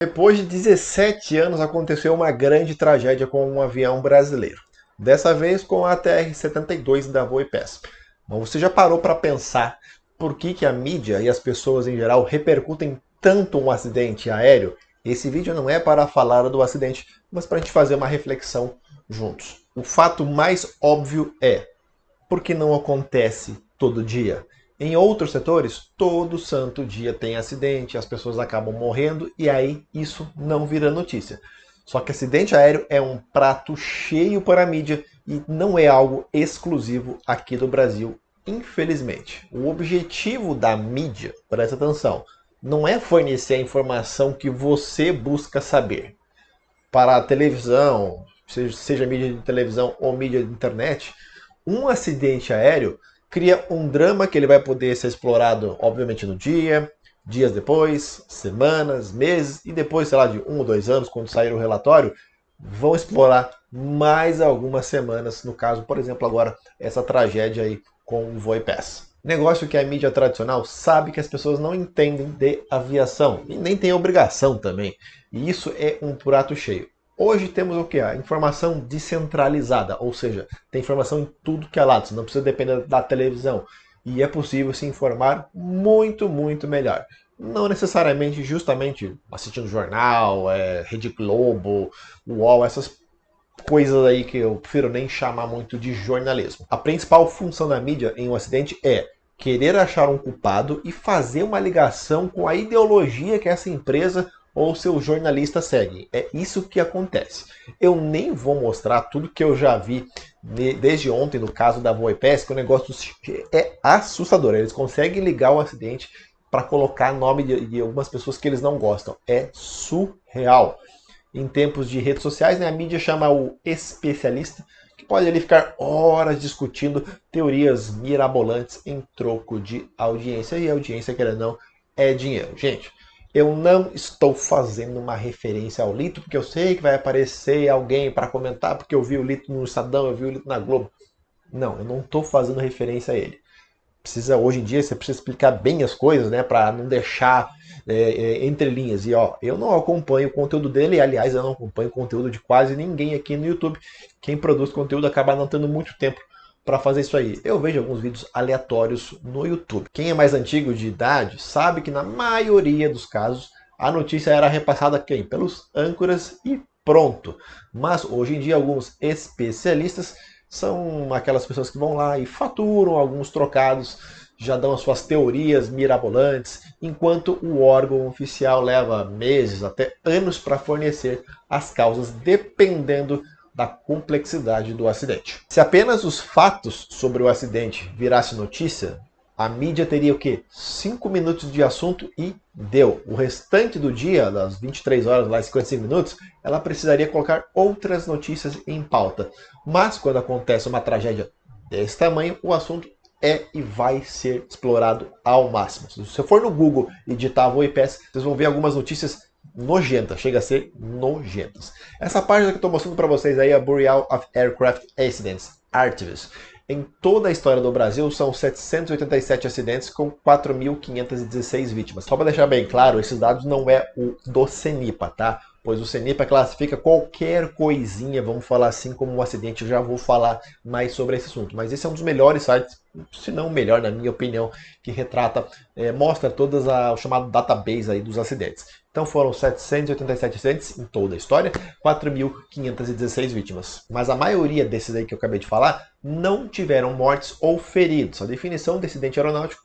Depois de 17 anos aconteceu uma grande tragédia com um avião brasileiro. Dessa vez com a TR-72 da Voipes. Mas você já parou para pensar por que a mídia e as pessoas em geral repercutem tanto um acidente aéreo? Esse vídeo não é para falar do acidente, mas para a gente fazer uma reflexão juntos. O fato mais óbvio é: porque não acontece todo dia. Em outros setores, todo santo dia tem acidente, as pessoas acabam morrendo e aí isso não vira notícia. Só que acidente aéreo é um prato cheio para a mídia e não é algo exclusivo aqui do Brasil, infelizmente. O objetivo da mídia, presta atenção, não é fornecer a informação que você busca saber. Para a televisão, seja mídia de televisão ou mídia de internet, um acidente aéreo cria um drama que ele vai poder ser explorado, obviamente, no dia, dias depois, semanas, meses, e depois, sei lá, de 1 ou 2 anos, quando sair o relatório, vão explorar mais algumas semanas, no caso, por exemplo, agora, essa tragédia aí com o Voipass. Negócio que a mídia tradicional sabe que as pessoas não entendem de aviação, e nem tem obrigação também. E isso é um prato cheio. Hoje temos o que? A informação descentralizada, ou seja, tem informação em tudo que é lado, você não precisa depender da televisão. E é possível se informar muito, muito melhor. Não necessariamente justamente assistindo jornal, Rede Globo, UOL, essas coisas aí que eu prefiro nem chamar muito de jornalismo. A principal função da mídia em um acidente é querer achar um culpado e fazer uma ligação com a ideologia que essa empresa ou seu jornalista segue. É isso que acontece. Eu nem vou mostrar tudo que eu já vi desde ontem no caso da Voipes, que o negócio é assustador. Eles conseguem ligar o acidente para colocar nome de algumas pessoas que eles não gostam. É surreal. Em tempos de redes sociais, né, a mídia chama o especialista, que pode ali ficar horas discutindo teorias mirabolantes em troco de audiência. E a audiência, querendo ou não, é dinheiro. Gente, eu não estou fazendo uma referência ao Lito, porque eu sei que vai aparecer alguém para comentar, porque eu vi o Lito no Estadão, eu vi o Lito na Globo. Não, eu não estou fazendo referência a ele. Hoje em dia você precisa explicar bem as coisas, né, para não deixar entre linhas. E ó, eu não acompanho o conteúdo dele, e aliás, eu não acompanho o conteúdo de quase ninguém aqui no YouTube. Quem produz conteúdo acaba não tendo muito tempo para fazer isso aí. Eu vejo alguns vídeos aleatórios no YouTube. Quem é mais antigo de idade sabe que na maioria dos casos a notícia era repassada quem? Pelos âncoras e pronto. Mas hoje em dia alguns especialistas são aquelas pessoas que vão lá e faturam alguns trocados, já dão as suas teorias mirabolantes, enquanto o órgão oficial leva meses, até anos para fornecer as causas, dependendo da complexidade do acidente. Se apenas os fatos sobre o acidente virasse notícia, a mídia teria o quê? 5 minutos de assunto e deu. O restante do dia, das 23 horas lá e 55 minutos, ela precisaria colocar outras notícias em pauta. Mas quando acontece uma tragédia desse tamanho, o assunto é e vai ser explorado ao máximo. Se você for no Google e digitar Voipes, vocês vão ver algumas notícias nojentas, chega a ser nojentas. Essa página que eu estou mostrando para vocês aí é a Bureau of Aircraft Accidents, Artemis. Em toda a história do Brasil, são 787 acidentes com 4.516 vítimas. Só para deixar bem claro, esses dados não é o do CENIPA, tá? Pois o CENIPA classifica qualquer coisinha, vamos falar assim, como um acidente. Eu já vou falar mais sobre esse assunto. Mas esse é um dos melhores sites, se não o melhor, na minha opinião, que retrata, mostra todas o chamado database aí dos acidentes. Então foram 787 acidentes em toda a história, 4.516 vítimas. Mas a maioria desses aí que eu acabei de falar não tiveram mortes ou feridos. A definição de acidente aeronáutico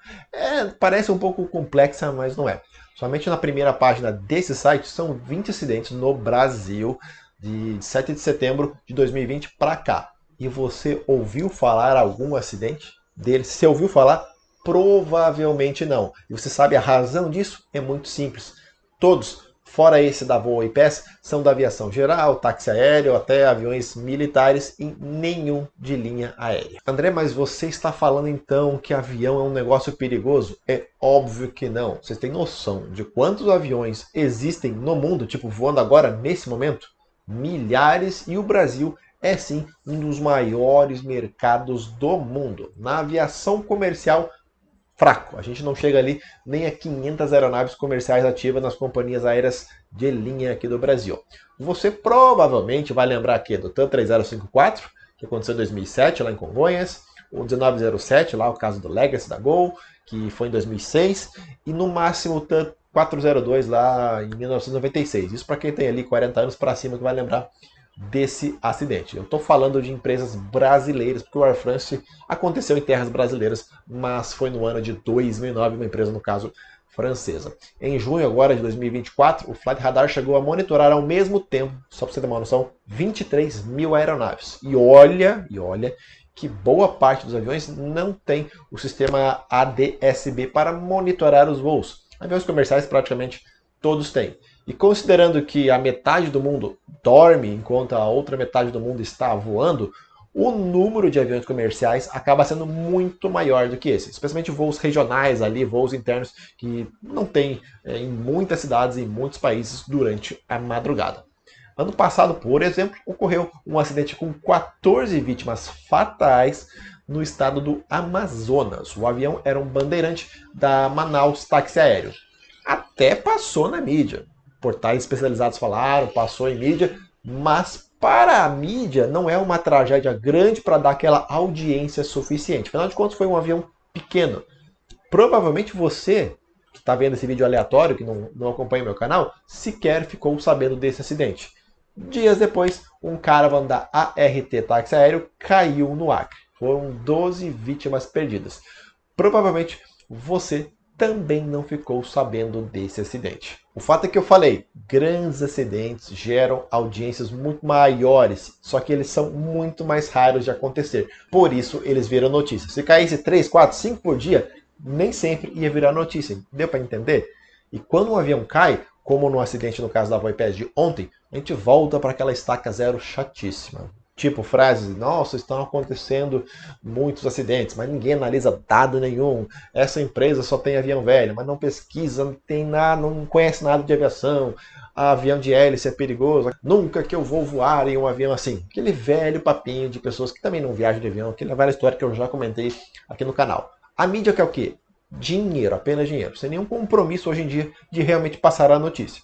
parece um pouco complexa, mas não é. Somente na primeira página desse site são 20 acidentes no Brasil de 7 de setembro de 2020 para cá. E você ouviu falar algum acidente dele? Se você ouviu falar, provavelmente não. E você sabe a razão disso? É muito simples. Todos, fora esse da Voipes, são da aviação geral, táxi aéreo, até aviões militares e nenhum de linha aérea. André, mas você está falando então que avião é um negócio perigoso? É óbvio que não. Vocês têm noção de quantos aviões existem no mundo, tipo voando agora nesse momento? Milhares, e o Brasil é sim um dos maiores mercados do mundo. Na aviação comercial, fraco. A gente não chega ali nem a 500 aeronaves comerciais ativas nas companhias aéreas de linha aqui do Brasil. Você provavelmente vai lembrar aqui do TAM 3054, que aconteceu em 2007 lá em Congonhas, o 1907, lá o caso do Legacy da Gol, que foi em 2006, e no máximo o TAM 402 lá em 1996. Isso para quem tem ali 40 anos para cima que vai lembrar desse acidente. Eu estou falando de empresas brasileiras, porque o Air France aconteceu em terras brasileiras, mas foi no ano de 2009, uma empresa, no caso, francesa. Em junho agora de 2024, o Flight Radar chegou a monitorar ao mesmo tempo, só para você ter uma noção, 23 mil aeronaves. E olha que boa parte dos aviões não tem o sistema ADS-B para monitorar os voos. Aviões comerciais praticamente todos têm. E considerando que a metade do mundo dorme enquanto a outra metade do mundo está voando, o número de aviões comerciais acaba sendo muito maior do que esse. Especialmente voos regionais ali, voos internos que não tem em muitas cidades e em muitos países durante a madrugada. Ano passado, por exemplo, ocorreu um acidente com 14 vítimas fatais no estado do Amazonas. O avião era um bandeirante da Manaus Táxi Aéreo. Até passou na mídia. Portais especializados falaram, passou em mídia, mas para a mídia não é uma tragédia grande para dar aquela audiência suficiente. Afinal de contas, foi um avião pequeno. Provavelmente você, que está vendo esse vídeo aleatório, que não acompanha o meu canal, sequer ficou sabendo desse acidente. Dias depois, um caravana da ART Táxi Aéreo caiu no Acre. Foram 12 vítimas perdidas. Provavelmente você também não ficou sabendo desse acidente. O fato é que eu falei, grandes acidentes geram audiências muito maiores, só que eles são muito mais raros de acontecer. Por isso eles viram notícia. Se caísse 3, 4, 5 por dia, nem sempre ia virar notícia. Deu para entender? E quando um avião cai, como no acidente no caso da Voipés de ontem, a gente volta para aquela estaca zero chatíssima. Tipo frases, nossa, estão acontecendo muitos acidentes, mas ninguém analisa dado nenhum. Essa empresa só tem avião velho, mas não pesquisa, não tem nada, não conhece nada de aviação. Avião de hélice é perigoso. Nunca que eu vou voar em um avião assim. Aquele velho papinho de pessoas que também não viajam de avião, aquela velha história que eu já comentei aqui no canal. A mídia quer o quê? Dinheiro, apenas dinheiro. Sem nenhum compromisso hoje em dia de realmente passar a notícia.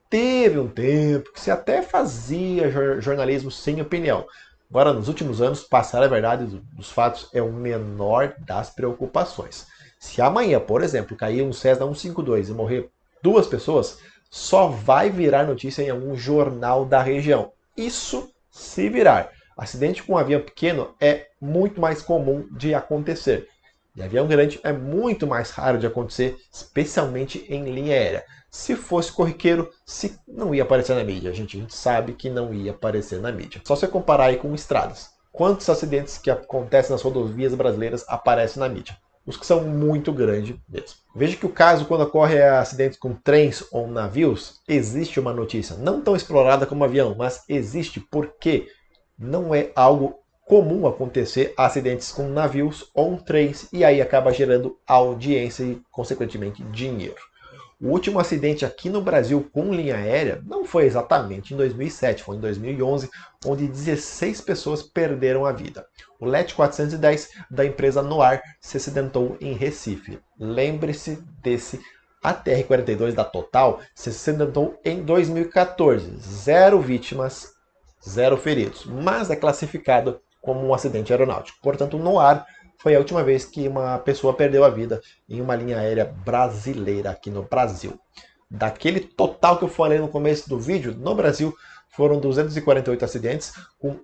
Teve um tempo que se até fazia jornalismo sem opinião. Agora, nos últimos anos, passar a verdade dos fatos é o menor das preocupações. Se amanhã, por exemplo, cair um Cessna 152 e morrer 2 pessoas, só vai virar notícia em algum jornal da região. Isso se virar. Acidente com um avião pequeno é muito mais comum de acontecer. E avião grande é muito mais raro de acontecer, especialmente em linha aérea. Se fosse corriqueiro, não ia aparecer na mídia. A gente sabe que não ia aparecer na mídia. Só você comparar aí com estradas. Quantos acidentes que acontecem nas rodovias brasileiras aparecem na mídia? Os que são muito grandes mesmo. Veja que o caso, quando ocorre acidentes com trens ou navios, existe uma notícia. Não tão explorada como avião, mas existe porque não é algo comum acontecer acidentes com navios ou trens e aí acaba gerando audiência e, consequentemente, dinheiro. O último acidente aqui no Brasil com linha aérea não foi exatamente em 2007, foi em 2011, onde 16 pessoas perderam a vida. O LET 410 da empresa Noar se acidentou em Recife. Lembre-se desse ATR-42 da Total, se acidentou em 2014. 0 vítimas, 0 feridos, mas é classificado como um acidente aeronáutico. Portanto, o Noar foi a última vez que uma pessoa perdeu a vida em uma linha aérea brasileira aqui no Brasil. Daquele total que eu falei no começo do vídeo, no Brasil foram 248 acidentes, com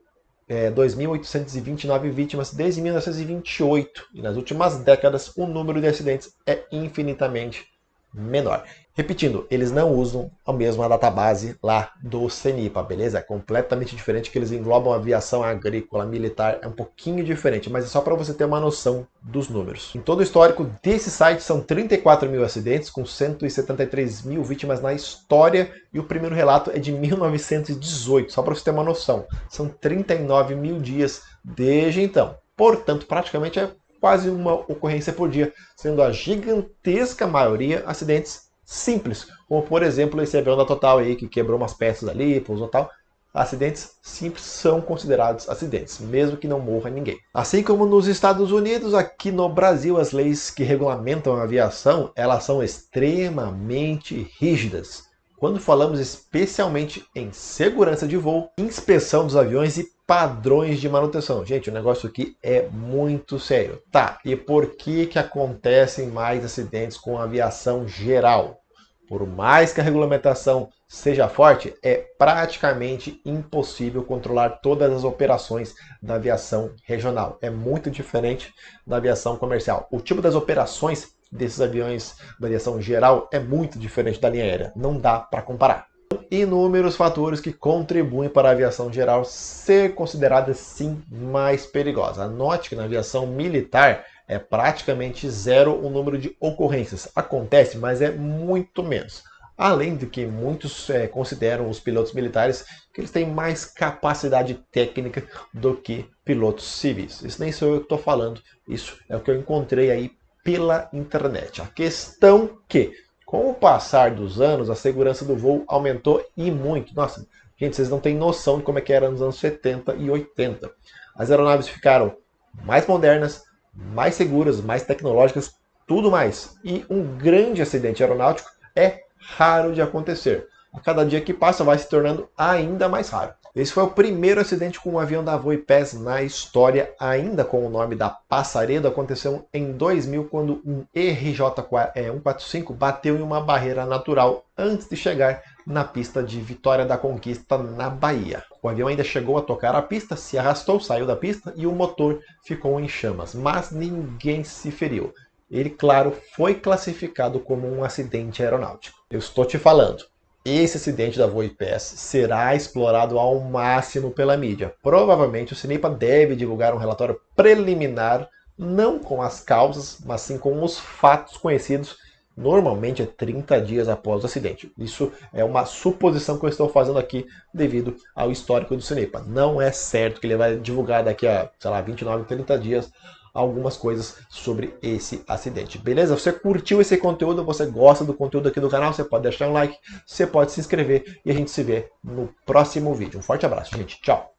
2.829 vítimas desde 1928. E nas últimas décadas, o número de acidentes é infinitamente menor. Repetindo, eles não usam a mesma database lá do CENIPA, beleza? É completamente diferente, que eles englobam a aviação agrícola, militar, é um pouquinho diferente, mas é só para você ter uma noção dos números. Em todo o histórico desse site são 34 mil acidentes, com 173 mil vítimas na história, e o primeiro relato é de 1918, só para você ter uma noção. São 39 mil dias desde então. Portanto, praticamente é quase uma ocorrência por dia, sendo a gigantesca maioria acidentes simples, como por exemplo esse avião da Total aí que quebrou umas peças ali, pousou tal, acidentes simples são considerados acidentes, mesmo que não morra ninguém. Assim como nos Estados Unidos, aqui no Brasil, as leis que regulamentam a aviação, elas são extremamente rígidas. Quando falamos especialmente em segurança de voo, inspeção dos aviões e padrões de manutenção. Gente, o negócio aqui é muito sério. Tá, e por que acontecem mais acidentes com a aviação geral? Por mais que a regulamentação seja forte, é praticamente impossível controlar todas as operações da aviação regional. É muito diferente da aviação comercial. O tipo das operações desses aviões da aviação geral é muito diferente da linha aérea. Não dá para comparar. Inúmeros fatores que contribuem para a aviação geral ser considerada sim mais perigosa. Anote que na aviação militar é praticamente zero o número de ocorrências. Acontece, mas é muito menos. Além de que muitos consideram os pilotos militares que eles têm mais capacidade técnica do que pilotos civis. Isso nem sou eu que estou falando, isso é o que eu encontrei aí pela internet. A questão que, com o passar dos anos, a segurança do voo aumentou e muito. Nossa, gente, vocês não têm noção de como é que era nos anos 70 e 80. As aeronaves ficaram mais modernas, mais seguras, mais tecnológicas, tudo mais. E um grande acidente aeronáutico é raro de acontecer. A cada dia que passa vai se tornando ainda mais raro. Esse foi o primeiro acidente com um avião da Voipés na história, ainda com o nome da Passaredo. Aconteceu em 2000, quando um RJ-145 bateu em uma barreira natural antes de chegar na pista de Vitória da Conquista, na Bahia. O avião ainda chegou a tocar a pista, se arrastou, saiu da pista e o motor ficou em chamas, mas ninguém se feriu. Ele, claro, foi classificado como um acidente aeronáutico. Eu estou te falando. Esse acidente da Voipés será explorado ao máximo pela mídia. Provavelmente o CINEPA deve divulgar um relatório preliminar, não com as causas, mas sim com os fatos conhecidos, normalmente 30 dias após o acidente. Isso é uma suposição que eu estou fazendo aqui devido ao histórico do CINEPA. Não é certo que ele vai divulgar daqui a, 29, 30 dias algumas coisas sobre esse acidente. Beleza? Você curtiu esse conteúdo? Você gosta do conteúdo aqui do canal? Você pode deixar um like, você pode se inscrever e a gente se vê no próximo vídeo. Um forte abraço, gente. Tchau!